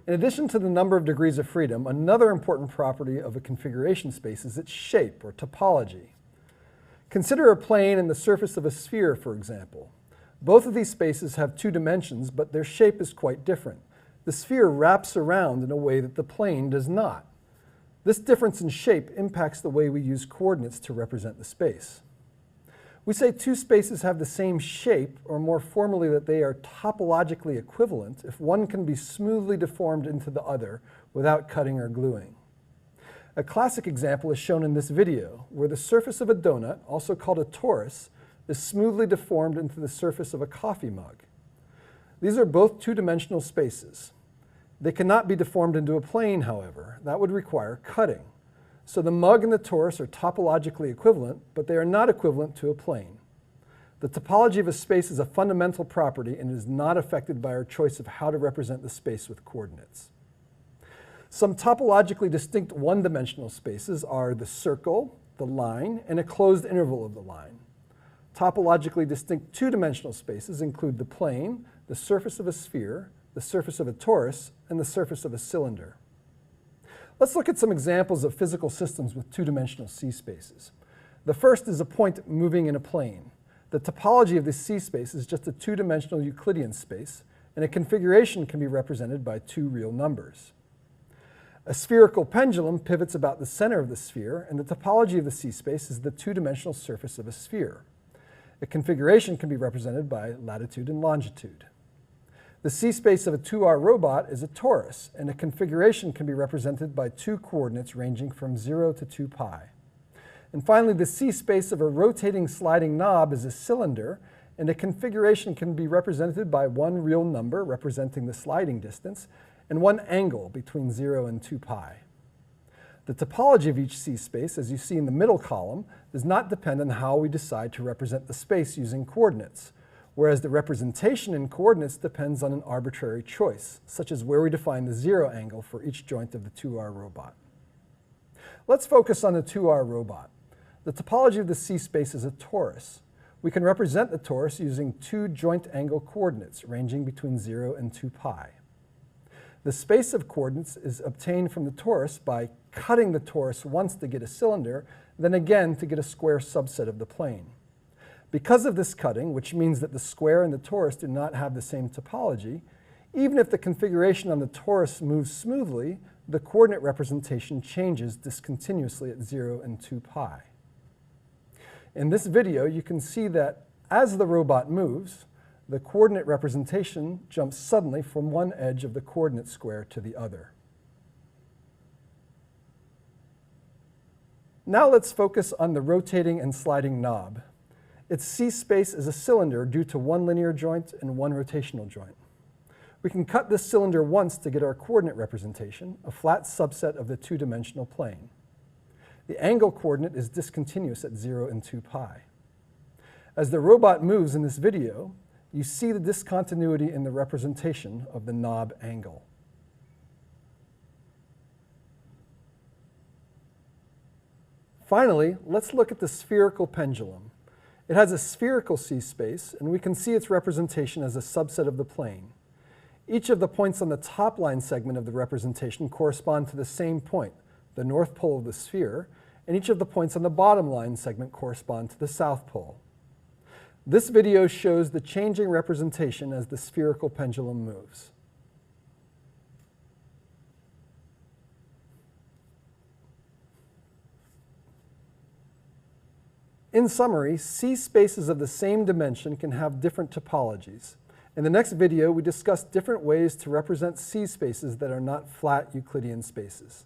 In addition to the number of degrees of freedom, another important property of a configuration space is its shape, or topology. Consider a plane and the surface of a sphere, for example. Both of these spaces have two dimensions, but their shape is quite different. The sphere wraps around in a way that the plane does not. This difference in shape impacts the way we use coordinates to represent the space. We say two spaces have the same shape, or more formally that they are topologically equivalent, if one can be smoothly deformed into the other without cutting or gluing. A classic example is shown in this video, where the surface of a donut, also called a torus, is smoothly deformed into the surface of a coffee mug. These are both two-dimensional spaces. They cannot be deformed into a plane, however. That would require cutting. So the mug and the torus are topologically equivalent, but they are not equivalent to a plane. The topology of a space is a fundamental property and is not affected by our choice of how to represent the space with coordinates. Some topologically distinct one-dimensional spaces are the circle, the line, and a closed interval of the line. Topologically distinct two-dimensional spaces include the plane, the surface of a sphere, the surface of a torus, and the surface of a cylinder. Let's look at some examples of physical systems with two-dimensional C-spaces. The first is a point moving in a plane. The topology of this C-space is just a two-dimensional Euclidean space, and a configuration can be represented by two real numbers. A spherical pendulum pivots about the center of the sphere, and the topology of the C-space is the two-dimensional surface of a sphere. A configuration can be represented by latitude and longitude. The C-space of a 2R robot is a torus, and a configuration can be represented by two coordinates ranging from 0 to 2 pi. And finally, the C-space of a rotating sliding knob is a cylinder, and a configuration can be represented by one real number representing the sliding distance, and one angle between 0 and 2 pi. The topology of each C-space, as you see in the middle column, does not depend on how we decide to represent the space using coordinates, whereas the representation in coordinates depends on an arbitrary choice, such as where we define the 0 angle for each joint of the 2R robot. Let's focus on the 2R robot. The topology of the C-space is a torus. We can represent the torus using two joint angle coordinates ranging between 0 and 2 pi. The space of coordinates is obtained from the torus by cutting the torus once to get a cylinder, then again to get a square subset of the plane. Because of this cutting, which means that the square and the torus do not have the same topology, even if the configuration on the torus moves smoothly, the coordinate representation changes discontinuously at 0 and 2 pi. In this video, you can see that as the robot moves, the coordinate representation jumps suddenly from one edge of the coordinate square to the other. Now let's focus on the rotating and sliding knob. Its C-space is a cylinder due to one linear joint and one rotational joint. We can cut this cylinder once to get our coordinate representation, a flat subset of the two-dimensional plane. The angle coordinate is discontinuous at 0 and 2 pi. As the robot moves in this video, you see the discontinuity in the representation of the knob angle. Finally, let's look at the spherical pendulum. It has a spherical C-space, and we can see its representation as a subset of the plane. Each of the points on the top line segment of the representation correspond to the same point, the north pole of the sphere, and each of the points on the bottom line segment correspond to the south pole. This video shows the changing representation as the spherical pendulum moves. In summary, C-spaces of the same dimension can have different topologies. In the next video, we discuss different ways to represent C-spaces that are not flat Euclidean spaces.